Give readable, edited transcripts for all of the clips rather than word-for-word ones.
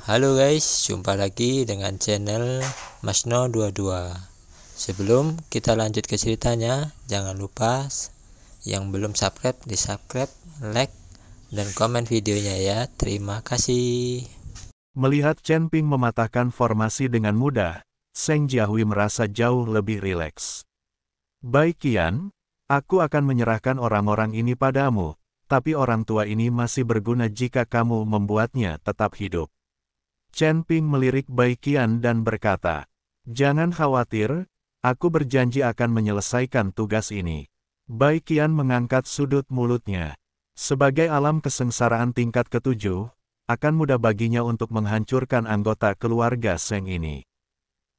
Halo guys, jumpa lagi dengan channel Masno22. Sebelum kita lanjut ke ceritanya, jangan lupa yang belum subscribe di subscribe, like, dan komen videonya ya. Terima kasih. Melihat Chen Ping mematahkan formasi dengan mudah, Seng Jiahui merasa jauh lebih rileks. Baik Qian, aku akan menyerahkan orang-orang ini padamu, tapi orang tua ini masih berguna jika kamu membuatnya tetap hidup. Chen Ping melirik Bai Qian dan berkata, "Jangan khawatir, aku berjanji akan menyelesaikan tugas ini." Bai Qian mengangkat sudut mulutnya. Sebagai alam kesengsaraan tingkat ketujuh, akan mudah baginya untuk menghancurkan anggota keluarga Seng ini.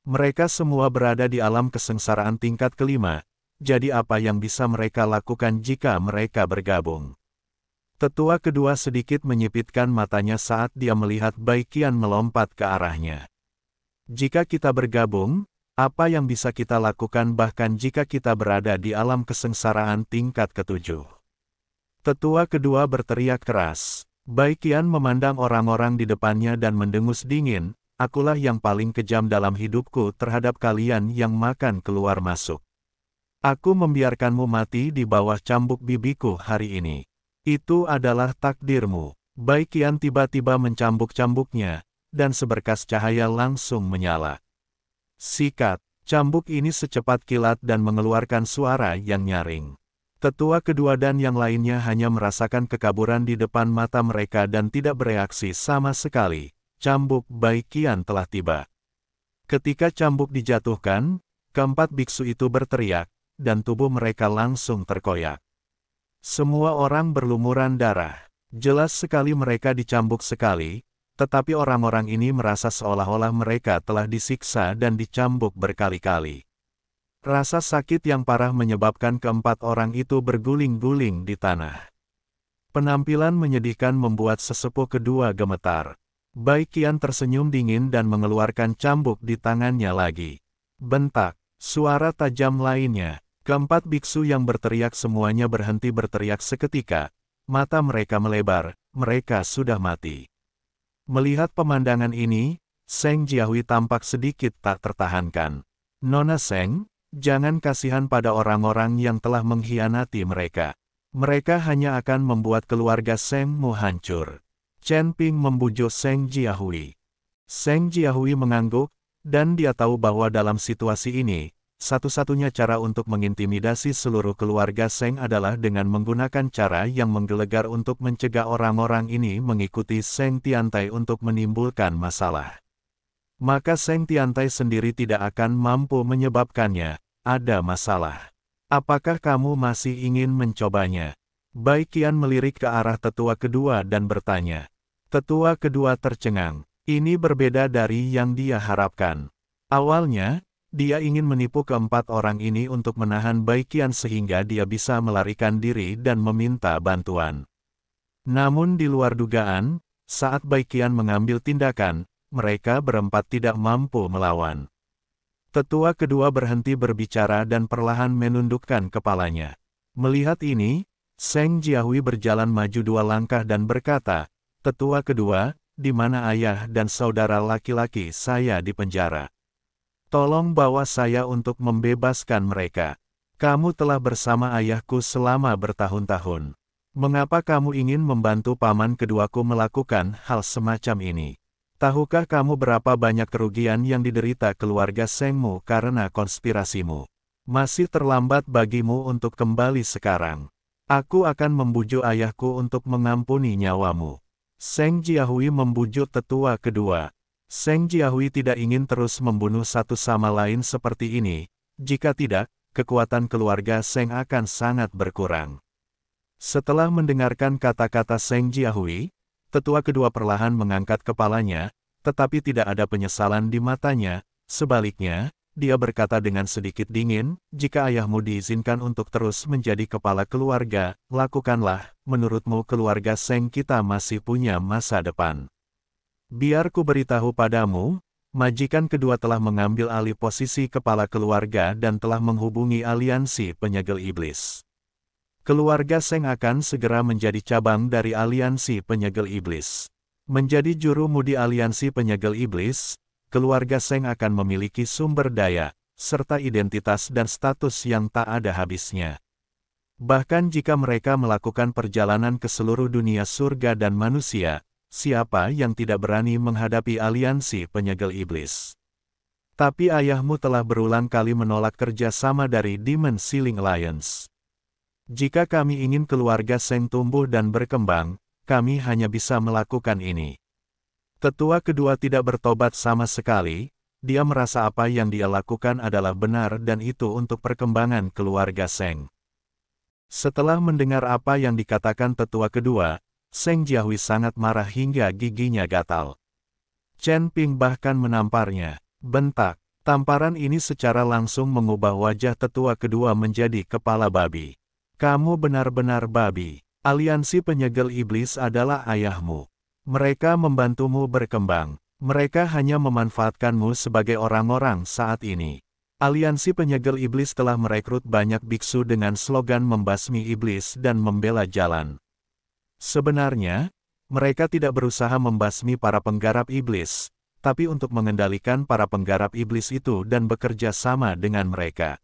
Mereka semua berada di alam kesengsaraan tingkat kelima, jadi apa yang bisa mereka lakukan jika mereka bergabung? Tetua kedua sedikit menyipitkan matanya saat dia melihat Bai Qian melompat ke arahnya. Jika kita bergabung, apa yang bisa kita lakukan bahkan jika kita berada di alam kesengsaraan tingkat ketujuh? Tetua kedua berteriak keras. Bai Qian memandang orang-orang di depannya dan mendengus dingin, "Akulah yang paling kejam dalam hidupku terhadap kalian yang makan keluar masuk. Aku membiarkanmu mati di bawah cambuk bibiku hari ini. Itu adalah takdirmu." Bai Qian tiba-tiba mencambuk-cambuknya, dan seberkas cahaya langsung menyala. Sikat, cambuk ini secepat kilat dan mengeluarkan suara yang nyaring. Tetua kedua dan yang lainnya hanya merasakan kekaburan di depan mata mereka dan tidak bereaksi sama sekali. Cambuk Bai Qian telah tiba. Ketika cambuk dijatuhkan, keempat biksu itu berteriak, dan tubuh mereka langsung terkoyak. Semua orang berlumuran darah. Jelas sekali mereka dicambuk sekali, tetapi orang-orang ini merasa seolah-olah mereka telah disiksa dan dicambuk berkali-kali. Rasa sakit yang parah menyebabkan keempat orang itu berguling-guling di tanah. Penampilan menyedihkan membuat sesepuh kedua gemetar. Bai Qian tersenyum dingin dan mengeluarkan cambuk di tangannya lagi. Bentak, suara tajam lainnya. Keempat biksu yang berteriak semuanya berhenti berteriak seketika. Mata mereka melebar, mereka sudah mati. Melihat pemandangan ini, Seng Jiahui tampak sedikit tak tertahankan. "Nona Seng, jangan kasihan pada orang-orang yang telah mengkhianati mereka. Mereka hanya akan membuat keluarga Sengmu hancur." Chen Ping membujuk Seng Jiahui. Seng Jiahui mengangguk, dan dia tahu bahwa dalam situasi ini, satu-satunya cara untuk mengintimidasi seluruh keluarga Seng adalah dengan menggunakan cara yang menggelegar untuk mencegah orang-orang ini mengikuti Seng Tiantai untuk menimbulkan masalah. Maka Seng Tiantai sendiri tidak akan mampu menyebabkannya ada masalah. "Apakah kamu masih ingin mencobanya?" Bai Qian melirik ke arah tetua kedua dan bertanya. Tetua kedua tercengang. Ini berbeda dari yang dia harapkan. Awalnya, dia ingin menipu keempat orang ini untuk menahan Bai Qian sehingga dia bisa melarikan diri dan meminta bantuan. Namun di luar dugaan, saat Bai Qian mengambil tindakan, mereka berempat tidak mampu melawan. Tetua kedua berhenti berbicara dan perlahan menundukkan kepalanya. Melihat ini, Seng Jiahui berjalan maju 2 langkah dan berkata, "Tetua kedua, di mana ayah dan saudara laki-laki saya di penjara? Tolong bawa saya untuk membebaskan mereka. Kamu telah bersama ayahku selama bertahun-tahun. Mengapa kamu ingin membantu paman keduaku melakukan hal semacam ini? Tahukah kamu berapa banyak kerugian yang diderita keluarga Sengmu karena konspirasimu? Masih terlambat bagimu untuk kembali sekarang. Aku akan membujuk ayahku untuk mengampuni nyawamu." Seng Jiahui membujuk tetua kedua. Seng Jiahui tidak ingin terus membunuh satu sama lain seperti ini. Jika tidak, kekuatan keluarga Seng akan sangat berkurang. Setelah mendengarkan kata-kata Seng Jiahui, tetua kedua perlahan mengangkat kepalanya, tetapi tidak ada penyesalan di matanya. Sebaliknya, dia berkata dengan sedikit dingin, "Jika ayahmu diizinkan untuk terus menjadi kepala keluarga, lakukanlah. Menurutmu keluarga Seng kita masih punya masa depan. Biar ku beritahu padamu, majikan kedua telah mengambil alih posisi kepala keluarga dan telah menghubungi aliansi penyegel iblis. Keluarga Seng akan segera menjadi cabang dari aliansi penyegel iblis. Menjadi juru mudi aliansi penyegel iblis, keluarga Seng akan memiliki sumber daya, serta identitas dan status yang tak ada habisnya. Bahkan jika mereka melakukan perjalanan ke seluruh dunia surga dan manusia, siapa yang tidak berani menghadapi aliansi penyegel iblis? Tapi ayahmu telah berulang kali menolak kerja sama dari Demon Ceiling Alliance. Jika kami ingin keluarga Seng tumbuh dan berkembang, kami hanya bisa melakukan ini. Tetua kedua tidak bertobat sama sekali, dia merasa apa yang dia lakukan adalah benar dan itu untuk perkembangan keluarga Seng. Setelah mendengar apa yang dikatakan tetua kedua, Seng Jiahui sangat marah hingga giginya gatal. Chen Ping bahkan menamparnya. Bentak, tamparan ini secara langsung mengubah wajah tetua kedua menjadi kepala babi. Kamu benar-benar babi. Aliansi penyegel iblis adalah ayahmu. Mereka membantumu berkembang. Mereka hanya memanfaatkanmu sebagai orang-orang saat ini. Aliansi penyegel iblis telah merekrut banyak biksu dengan slogan membasmi iblis dan membela jalan. Sebenarnya, mereka tidak berusaha membasmi para penggarap iblis, tapi untuk mengendalikan para penggarap iblis itu dan bekerja sama dengan mereka.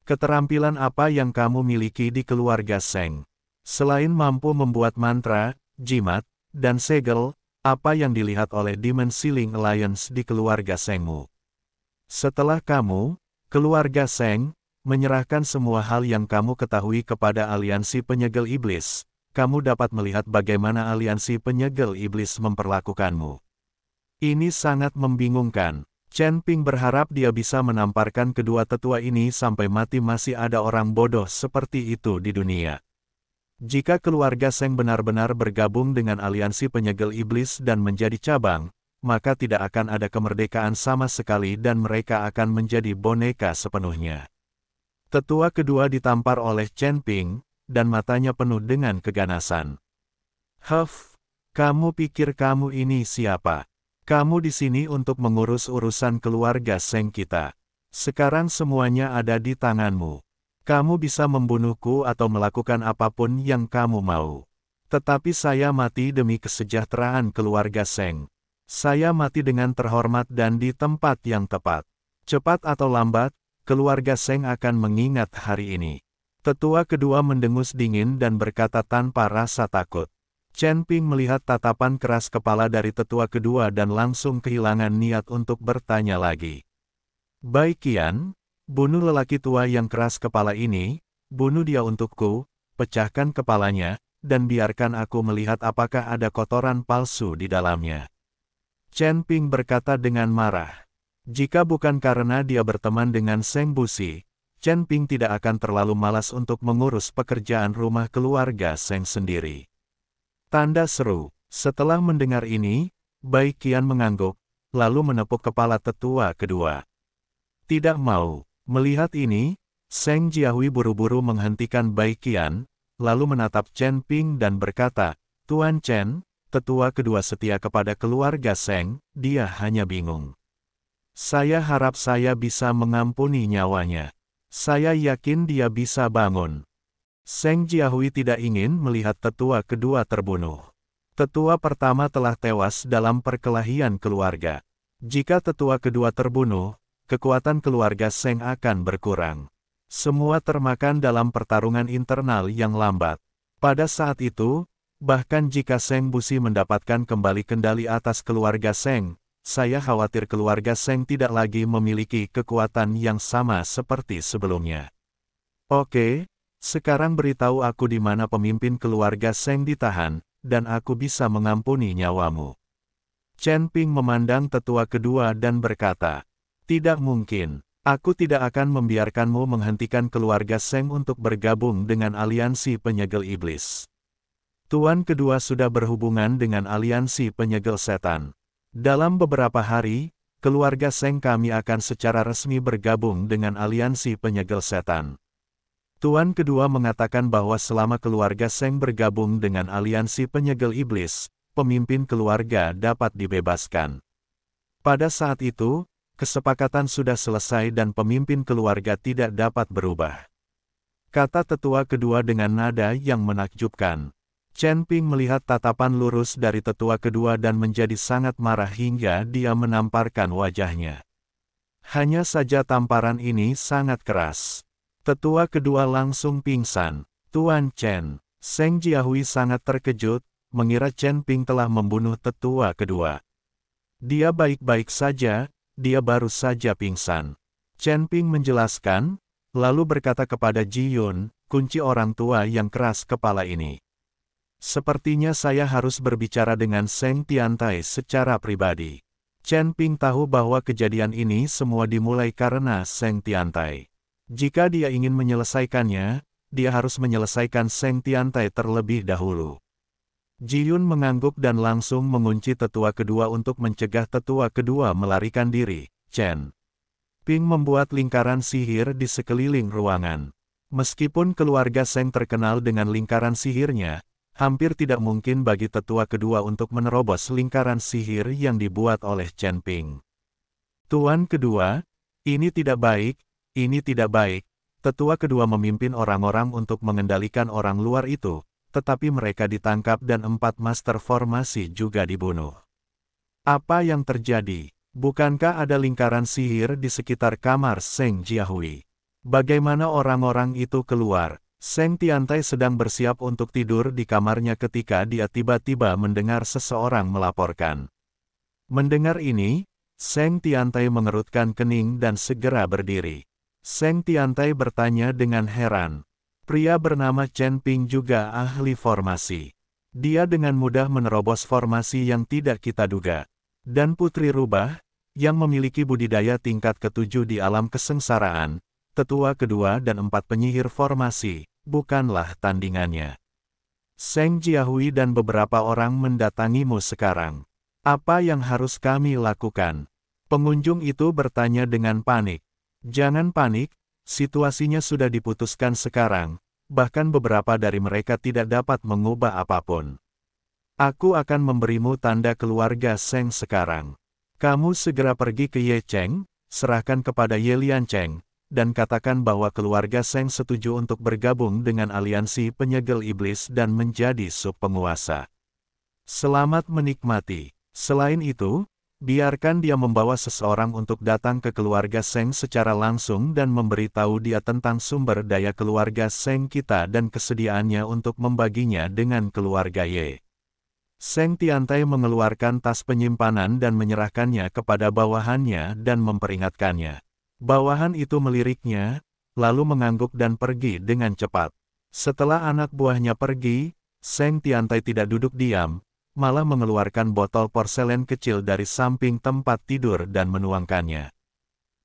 Keterampilan apa yang kamu miliki di keluarga Seng? Selain mampu membuat mantra, jimat, dan segel, apa yang dilihat oleh Demon Ceiling Alliance di keluarga Sengmu? Setelah kamu, keluarga Seng, menyerahkan semua hal yang kamu ketahui kepada aliansi penyegel iblis, kamu dapat melihat bagaimana aliansi penyegel iblis memperlakukanmu. Ini sangat membingungkan. Chen Ping berharap dia bisa menamparkan kedua tetua ini sampai mati. Masih ada orang bodoh seperti itu di dunia. Jika keluarga Seng benar-benar bergabung dengan aliansi penyegel iblis dan menjadi cabang, maka tidak akan ada kemerdekaan sama sekali dan mereka akan menjadi boneka sepenuhnya. Tetua kedua ditampar oleh Chen Ping, dan matanya penuh dengan keganasan. Huff, kamu pikir kamu ini siapa? Kamu di sini untuk mengurus urusan keluarga Seng kita. Sekarang semuanya ada di tanganmu. Kamu bisa membunuhku atau melakukan apapun yang kamu mau. Tetapi saya mati demi kesejahteraan keluarga Seng. Saya mati dengan terhormat dan di tempat yang tepat. Cepat atau lambat, keluarga Seng akan mengingat hari ini. Tetua kedua mendengus dingin dan berkata tanpa rasa takut. Chen Ping melihat tatapan keras kepala dari tetua kedua dan langsung kehilangan niat untuk bertanya lagi. Baik Qian, bunuh lelaki tua yang keras kepala ini, bunuh dia untukku, pecahkan kepalanya, dan biarkan aku melihat apakah ada kotoran palsu di dalamnya. Chen Ping berkata dengan marah. Jika bukan karena dia berteman dengan Seng Busi, Chen Ping tidak akan terlalu malas untuk mengurus pekerjaan rumah keluarga Seng sendiri. Tanda seru. Setelah mendengar ini, Bai Qian mengangguk, lalu menepuk kepala tetua kedua. Tidak mau. Melihat ini, Seng Jiahui buru-buru menghentikan Bai Qian, lalu menatap Chen Ping dan berkata, Tuan Chen, tetua kedua setia kepada keluarga Seng, dia hanya bingung. Saya harap saya bisa mengampuni nyawanya. Saya yakin dia bisa bangun. Seng Jiahui tidak ingin melihat tetua kedua terbunuh. Tetua pertama telah tewas dalam perkelahian keluarga. Jika tetua kedua terbunuh, kekuatan keluarga Seng akan berkurang. Semua termakan dalam pertarungan internal yang lambat. Pada saat itu, bahkan jika Seng Busi mendapatkan kembali kendali atas keluarga Seng, saya khawatir keluarga Seng tidak lagi memiliki kekuatan yang sama seperti sebelumnya. Oke, sekarang beritahu aku di mana pemimpin keluarga Seng ditahan, dan aku bisa mengampuni nyawamu. Chen Ping memandang tetua kedua dan berkata, tidak mungkin. Aku tidak akan membiarkanmu menghentikan keluarga Seng untuk bergabung dengan aliansi penyegel iblis. Tuan kedua sudah berhubungan dengan aliansi penyegel setan. Dalam beberapa hari, keluarga Seng kami akan secara resmi bergabung dengan aliansi penyegel setan. Tuan kedua mengatakan bahwa selama keluarga Seng bergabung dengan aliansi penyegel iblis, pemimpin keluarga dapat dibebaskan. Pada saat itu, kesepakatan sudah selesai dan pemimpin keluarga tidak dapat berubah. Kata tetua kedua dengan nada yang menakjubkan. Chen Ping melihat tatapan lurus dari tetua kedua dan menjadi sangat marah hingga dia menamparkan wajahnya. Hanya saja tamparan ini sangat keras. Tetua kedua langsung pingsan. Tuan Chen, Seng Jiahui sangat terkejut, mengira Chen Ping telah membunuh tetua kedua. Dia baik-baik saja, dia baru saja pingsan. Chen Ping menjelaskan, lalu berkata kepada Ji Yun, kunci orang tua yang keras kepala ini. Sepertinya saya harus berbicara dengan Seng Tiantai secara pribadi. Chen Ping tahu bahwa kejadian ini semua dimulai karena Seng Tiantai. Jika dia ingin menyelesaikannya, dia harus menyelesaikan Seng Tiantai terlebih dahulu. Ji Yun mengangguk dan langsung mengunci tetua kedua untuk mencegah tetua kedua melarikan diri. Chen Ping membuat lingkaran sihir di sekeliling ruangan. Meskipun keluarga Seng terkenal dengan lingkaran sihirnya, hampir tidak mungkin bagi tetua kedua untuk menerobos lingkaran sihir yang dibuat oleh Chen Ping. Tuan kedua, ini tidak baik, ini tidak baik. Tetua kedua memimpin orang-orang untuk mengendalikan orang luar itu, tetapi mereka ditangkap dan 4 master formasi juga dibunuh. Apa yang terjadi? Bukankah ada lingkaran sihir di sekitar kamar Seng Jiahui? Bagaimana orang-orang itu keluar? Seng Tiantai sedang bersiap untuk tidur di kamarnya ketika dia tiba-tiba mendengar seseorang melaporkan. Mendengar ini, Seng Tiantai mengerutkan kening dan segera berdiri. Seng Tiantai bertanya dengan heran. Pria bernama Chen Ping juga ahli formasi. Dia dengan mudah menerobos formasi yang tidak kita duga. Dan Putri Rubah, yang memiliki budidaya tingkat ke-7 di alam kesengsaraan, tetua kedua dan 4 penyihir formasi, bukanlah tandingannya. Seng Jiahui dan beberapa orang mendatangimu sekarang. Apa yang harus kami lakukan? Pengunjung itu bertanya dengan panik. Jangan panik, situasinya sudah diputuskan sekarang, bahkan beberapa dari mereka tidak dapat mengubah apapun. Aku akan memberimu tanda keluarga Seng sekarang. Kamu segera pergi ke Ye Cheng, serahkan kepada Ye Lian Cheng, dan katakan bahwa keluarga Seng setuju untuk bergabung dengan aliansi penyegel iblis dan menjadi sub-penguasa. Selamat menikmati. Selain itu, biarkan dia membawa seseorang untuk datang ke keluarga Seng secara langsung dan memberitahu dia tentang sumber daya keluarga Seng kita dan kesediaannya untuk membaginya dengan keluarga Ye. Seng Tiantai mengeluarkan tas penyimpanan dan menyerahkannya kepada bawahannya dan memperingatkannya. Bawahan itu meliriknya, lalu mengangguk dan pergi dengan cepat. Setelah anak buahnya pergi, Seng Tiantai tidak duduk diam, malah mengeluarkan botol porselen kecil dari samping tempat tidur dan menuangkannya.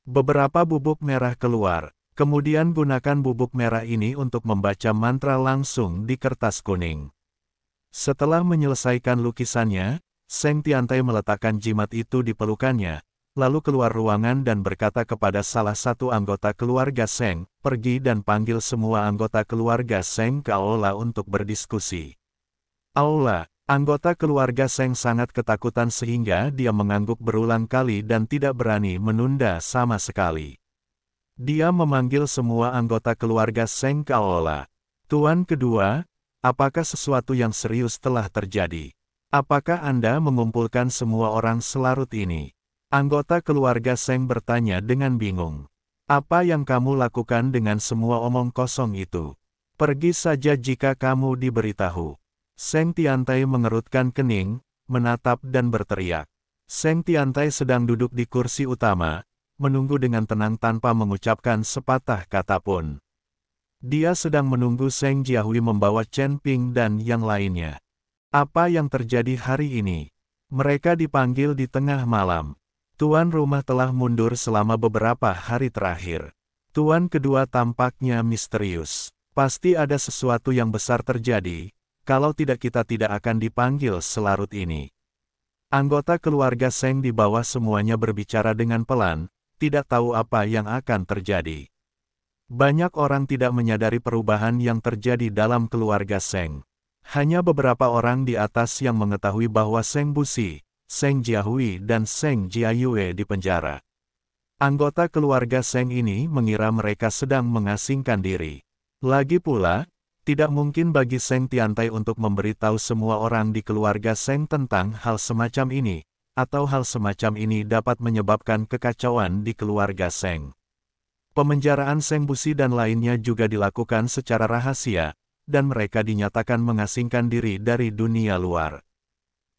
Beberapa bubuk merah keluar, kemudian gunakan bubuk merah ini untuk membaca mantra langsung di kertas kuning. Setelah menyelesaikan lukisannya, Seng Tiantai meletakkan jimat itu di pelukannya, lalu keluar ruangan dan berkata kepada salah satu anggota keluarga Seng, pergi dan panggil semua anggota keluarga Seng ke aula untuk berdiskusi. Aula, anggota keluarga Seng sangat ketakutan sehingga dia mengangguk berulang kali dan tidak berani menunda sama sekali. Dia memanggil semua anggota keluarga Seng ke aula. Tuan kedua, apakah sesuatu yang serius telah terjadi? Apakah Anda mengumpulkan semua orang selarut ini? Anggota keluarga Seng bertanya dengan bingung. Apa yang kamu lakukan dengan semua omong kosong itu? Pergi saja jika kamu diberitahu. Seng Tiantai mengerutkan kening, menatap dan berteriak. Seng Tiantai sedang duduk di kursi utama, menunggu dengan tenang tanpa mengucapkan sepatah kata pun. Dia sedang menunggu Seng Jiahui membawa Chen Ping dan yang lainnya. Apa yang terjadi hari ini? Mereka dipanggil di tengah malam. Tuan rumah telah mundur selama beberapa hari terakhir. Tuan kedua tampaknya misterius. Pasti ada sesuatu yang besar terjadi, kalau tidak kita tidak akan dipanggil selarut ini. Anggota keluarga Seng di bawah semuanya berbicara dengan pelan, tidak tahu apa yang akan terjadi. Banyak orang tidak menyadari perubahan yang terjadi dalam keluarga Seng. Hanya beberapa orang di atas yang mengetahui bahwa Seng Busi, Seng Jiahui dan Seng Jiayue di penjara. Anggota keluarga Seng ini mengira mereka sedang mengasingkan diri. Lagi pula, Tidak mungkin bagi Seng Tiantai untuk memberitahu semua orang di keluarga Seng tentang hal semacam ini, atau hal semacam ini dapat menyebabkan kekacauan di keluarga Seng. Pemenjaraan Seng Busi dan lainnya juga dilakukan secara rahasia, dan mereka dinyatakan mengasingkan diri dari dunia luar.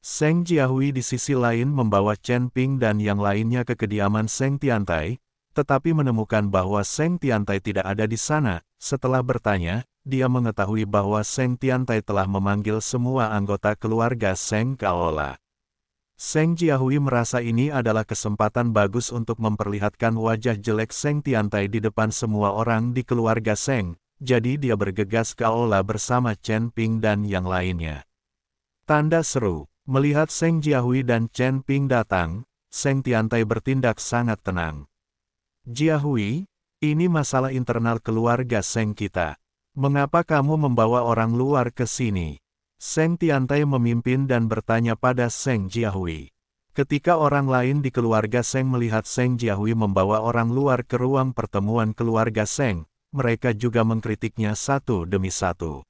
Seng Jiahui di sisi lain membawa Chen Ping dan yang lainnya ke kediaman Seng Tiantai, tetapi menemukan bahwa Seng Tiantai tidak ada di sana. Setelah bertanya, dia mengetahui bahwa Seng Tiantai telah memanggil semua anggota keluarga Seng Kaola. Seng Jiahui merasa ini adalah kesempatan bagus untuk memperlihatkan wajah jelek Seng Tiantai di depan semua orang di keluarga Seng, jadi dia bergegas ke aula bersama Chen Ping dan yang lainnya. Tanda seru, melihat Seng Jiahui dan Chen Ping datang, Seng Tiantai bertindak sangat tenang. Jiahui, ini masalah internal keluarga Seng kita. Mengapa kamu membawa orang luar ke sini? Seng Tiantai memimpin dan bertanya pada Seng Jiahui. Ketika orang lain di keluarga Seng melihat Seng Jiahui membawa orang luar ke ruang pertemuan keluarga Seng, mereka juga mengkritiknya satu demi satu.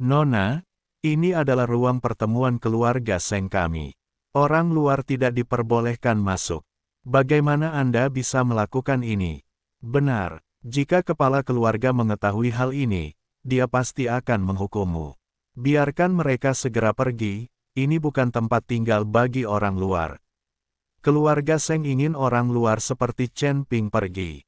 Nona, ini adalah ruang pertemuan keluarga Seng kami. Orang luar tidak diperbolehkan masuk. Bagaimana Anda bisa melakukan ini? Benar, jika kepala keluarga mengetahui hal ini, dia pasti akan menghukummu. Biarkan mereka segera pergi, ini bukan tempat tinggal bagi orang luar. Keluarga Seng ingin orang luar seperti Chen Ping pergi.